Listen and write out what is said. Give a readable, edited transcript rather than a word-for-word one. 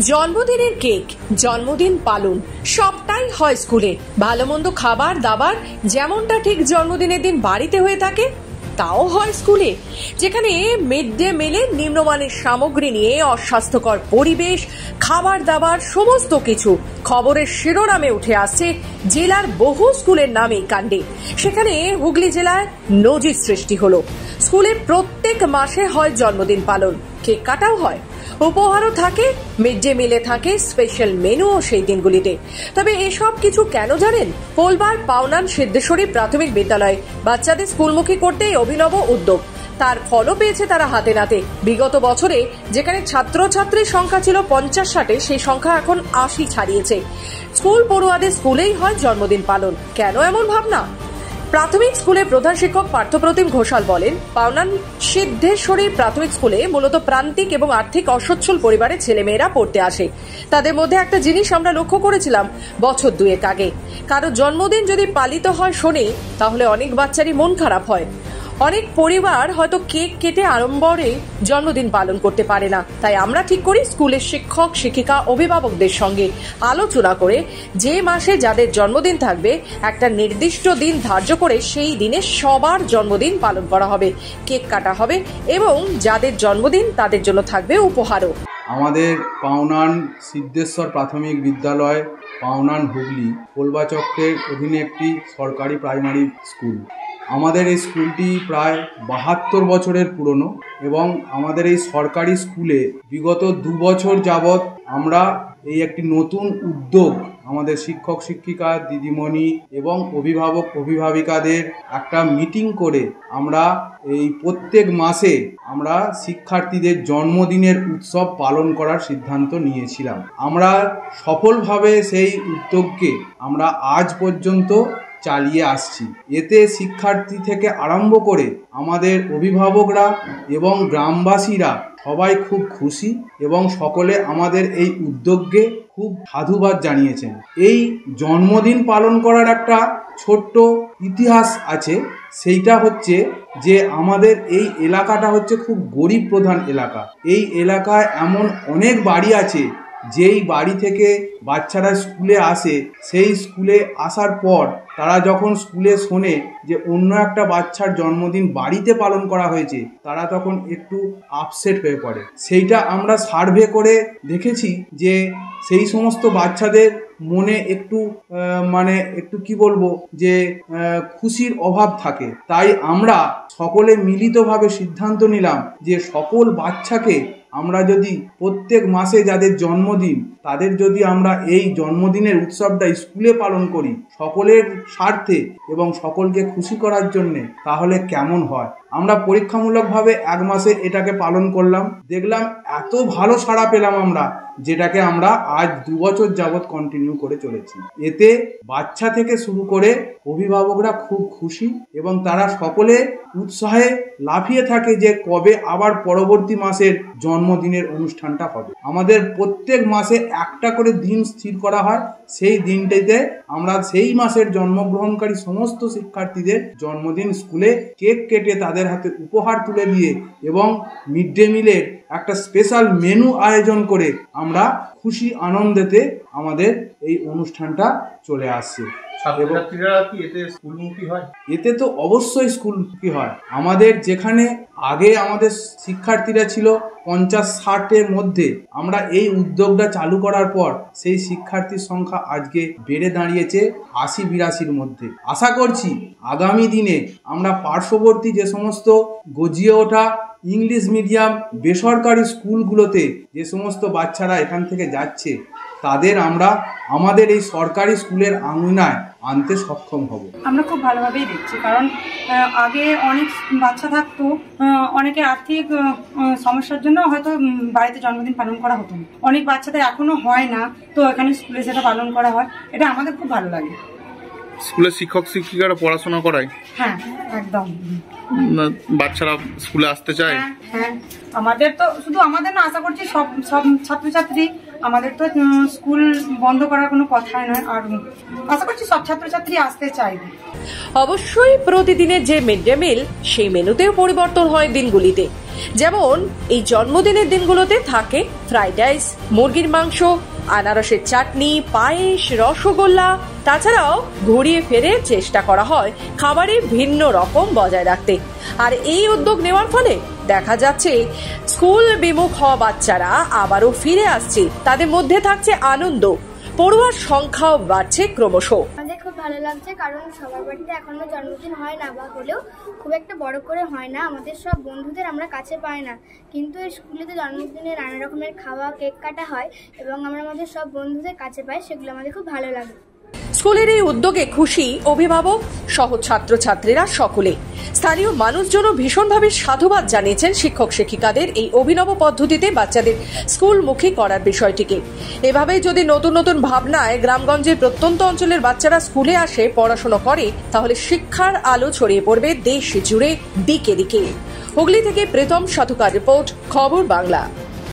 জন্মদিনের কেক, জন্মদিন পালন সবটাই হয় স্কুলে। ভালো মন্দ খাবার দাবার যেমনটা ঠিক জন্মদিনের দিন বাড়িতে হয়ে থাকে তাও হয় স্কুলে, যেখানে মিড ডে মিলের নিম্নমানের সামগ্রী নিয়ে অস্বাস্থ্যকর পরিবেশ, খাবার দাবার সমস্ত কিছু খবরের শিরোনামে উঠে আসছে জেলার বহু স্কুলের নামেই কাণ্ডে। সেখানে হুগলি জেলায় নজির সৃষ্টি হলো। স্কুলে প্রত্যেক মাসে হয় জন্মদিন পালন, কেক কাটাও হয়, উপহারও থাকে, মিড ডে মিলে থাকে স্পেশাল মেনুও সেই দিনগুলিতে। তবে এসব কিছু কেন জানেন? পোলবার পাওনান সিদ্ধেশ্বরী প্রাথমিক বিদ্যালয়ে বাচ্চাদের স্কুলমুখী করতে অভিনব উদ্যোগ। তার ফলও পেয়েছে তারা হাতে নাতে। বিগত বছরে যেখানে ছাত্রছাত্রীর সংখ্যা ছিল 50-60, সেই সংখ্যা এখন 80 ছাড়িয়েছে। স্কুল পড়ুয়াদের স্কুলেই হয় জন্মদিন পালন। কেন এমন ভাবনা? প্রাথমিক স্কুলের প্রধান শিক্ষক পার্থপ্রতিম ঘোষাল বলেন, পাওনান সিদ্ধেশ্বরী প্রাথমিক স্কুলে মূলত প্রান্তিক এবং আর্থিক অসচ্ছল পরিবারের ছেলেমেয়েরা পড়তে আসে। তাদের মধ্যে একটা জিনিস আমরা লক্ষ্য করেছিলাম বছর দুয়েক আগে, কারো জন্মদিন যদি পালিত হয় শোনে, তাহলে অনেক বাচ্চারই মন খারাপ হয়। অনেক পরিবার হয়তো কেক কেটে আড়ম্বরে জন্মদিন পালন করতে পারে না। তাই আমরা ঠিক করি স্কুলের শিক্ষক শিক্ষিকা অভিভাবকদের সঙ্গে আলোচনা করে যে মাসে যাদের জন্মদিন থাকবে একটা নির্দিষ্ট দিন ধার্য করে সেই দিনে সবার জন্মদিন পালন করা হবে, কেক কাটা হবে এবং যাদের জন্মদিন তাদের জন্য থাকবে উপহারও। আমাদের পাওনান সিদ্ধেশ্বর প্রাথমিক বিদ্যালয়, পাওনান হুগলি পোলবা চক্রের অধীনে একটি সরকারি প্রাইমারি স্কুল। আমাদের এই স্কুলটি প্রায় 72 বছরের পুরনো এবং আমাদের এই সরকারি স্কুলে বিগত 2 বছর যাবৎ আমরা এই একটি নতুন উদ্যোগ আমাদের শিক্ষক শিক্ষিকা দিদিমণি এবং অভিভাবক অভিভাবিকাদের একটা মিটিং করে আমরা এই প্রত্যেক মাসে আমরা শিক্ষার্থীদের জন্মদিনের উৎসব পালন করার সিদ্ধান্ত নিয়েছিলাম। আমরা সফলভাবে সেই উদ্যোগকে আমরা আজ পর্যন্ত চালিয়ে আসছি। এতে শিক্ষার্থী থেকে আরম্ভ করে আমাদের অভিভাবকরা এবং গ্রামবাসীরা সবাই খুব খুশি এবং সকলে আমাদের এই উদ্যোগকে খুব সাধুবাদ জানিয়েছেন। এই জন্মদিন পালন করার একটা ছোট্ট ইতিহাস আছে। সেইটা হচ্ছে যে আমাদের এই এলাকাটা হচ্ছে খুব গরিব প্রধান এলাকা। এই এলাকায় এমন অনেক বাড়ি আছে যেই বাড়ি থেকে বাচ্চারা স্কুলে আসে, সেই স্কুলে আসার পর তারা যখন স্কুলে শোনে যে অন্য একটা বাচ্চার জন্মদিন বাড়িতে পালন করা হয়েছে, তারা তখন একটু আপসেট হয়ে পড়ে। সেইটা আমরা সার্ভে করে দেখেছি যে সেই সমস্ত বাচ্চাদের মনে একটু একটু কি বলবো যে খুশির অভাব থাকে। তাই আমরা সকলে মিলিতভাবে সিদ্ধান্ত নিলাম যে সকল বাচ্চাকে আমরা যদি প্রত্যেক মাসে যাদের জন্মদিন তাদের যদি আমরা এই জন্মদিনের উৎসবটা স্কুলে পালন করি সকলের স্বার্থে এবং সকলকে খুশি করার জন্যে, তাহলে কেমন হয়। আমরা পরীক্ষামূলকভাবে 1 মাসে এটাকে পালন করলাম, দেখলাম এত ভালো সাড়া পেলাম আমরা, যেটাকে আমরা আজ 2 বছর যাবৎ কন্টিনিউ করে চলেছি। এতে বাচ্চা থেকে শুরু করে অভিভাবকরা খুব খুশি এবং তারা সকলে উৎসাহে লাফিয়ে থাকে যে কবে আবার পরবর্তী মাসের জন্মদিনের অনুষ্ঠানটা হবে। আমাদের প্রত্যেক মাসে একটা করে দিন স্থির করা হয়। সেই দিনটিতে আমরা সেই মাসের জন্মগ্রহণকারী সমস্ত শিক্ষার্থীদের জন্মদিন স্কুলে কেক কেটে তাদের হাতে উপহার তুলে দিয়ে এবং মিড ডে মিলের একটা স্পেশাল মেনু আয়োজন করে আমরা খুশি আনন্দেতে আমাদের এই অনুষ্ঠানটা চলে আসছে। এতে তো অবশ্যই স্কুলমুখী হয়। আমাদের যেখানে আগে আমাদের শিক্ষার্থীরা ছিল 50-60-এর মধ্যে, আমরা এই উদ্যোগটা চালু করার পর সেই শিক্ষার্থীর সংখ্যা আজকে বেড়ে দাঁড়িয়েছে 80-82-র মধ্যে। আশা করছি আগামী দিনে আমরা পার্শ্ববর্তী যে সমস্ত গজিয়ে ওঠা ইংলিশ মিডিয়াম বেসরকারি স্কুলগুলোতে যে সমস্ত বাচ্চারা এখান থেকে যাচ্ছে, তাদের আমরা আমাদের এই সরকারি স্কুলের আঙিনায় আনতে সক্ষম হব। আমরা খুব ভালোভাবেই দেখছি, কারণ আগে অনেক বাচ্চা থাকতো, অনেকে আর্থিক সমস্যার জন্য হয়তো বাড়িতে জন্মদিন পালন করা হতো না। অনেক বাচ্চাদের এখনো হয় না, তো এখানে স্কুলে সেটা পালন করা হয়, এটা আমাদের খুব ভালো লাগে। স্কুলের শিক্ষক শিক্ষিকারা পড়াশোনা করায়? হ্যাঁ, একদম। বাচ্চারা স্কুলে আসতে চায়? হ্যাঁ, আমাদের তো শুধু আমাদের না, আশা করছি সব সব ছাত্রছাত্রী আমাদের তো স্কুল বন্ধ করার কোনো কথাই নয়, আর আশা করছি সব ছাত্রছাত্রী আসতে চাইবে। অবশ্যই প্রতিদিনের যে মিড ডে মিল সেই মেনুতেও পরিবর্তন হয় দিনগুলিতে। যেমন এই জন্মদিনের দিনগুলোতে থাকে ফ্রাইড রাইস, মুরগির মাংস, আনারসের চাটনি, পায়েস, রসগোল্লা। তাছাড়াও ঘুরিয়ে ফিরে চেষ্টা করা হয় খাবারে ভিন্ন রকম বজায় রাখতে। আর এই উদ্যোগ নেওয়ার ফলে দেখা যাচ্ছে স্কুল বিমুখ হওয়া বাচ্চারা আবারও ফিরে আসছে, তাদের মধ্যে থাকছে আনন্দ, পড়ুয়ার সংখ্যাও বাড়ছে ক্রমশ। আমাদের খুব ভালো লাগছে, কারণ সবার বাড়িতে এখনো জন্মদিন হয় না, বা হলেও খুব একটা বড় করে হয় না। আমাদের সব বন্ধুদের আমরা কাছে পাই না, কিন্তু এই স্কুলেতে জন্মদিনে নানা রকমের খাওয়া, কেক কাটা হয় এবং আমরা আমাদের সব বন্ধুদের কাছে পাই, সেগুলো আমাদের খুব ভালো লাগে। স্কুলের এই উদ্যোগে খুশি অভিভাবক সহ ছাত্রছাত্রীরা সকলে। স্থানীয় মানুষজনও ভীষণভাবে সাধুবাদ জানিয়েছেন শিক্ষক শিক্ষিকাদের এই অভিনব পদ্ধতিতে বাচ্চাদের স্কুলমুখী করার বিষয়টিকে। এভাবে যদি নতুন নতুন ভাবনায় গ্রামগঞ্জের প্রত্যন্ত অঞ্চলের বাচ্চারা স্কুলে আসে, পড়াশোনা করে, তাহলে শিক্ষার আলো ছড়িয়ে পড়বে দেশ জুড়ে দিকে দিকে। হুগলি থেকে প্রীতম সাধুকার রিপোর্ট, খবর বাংলা।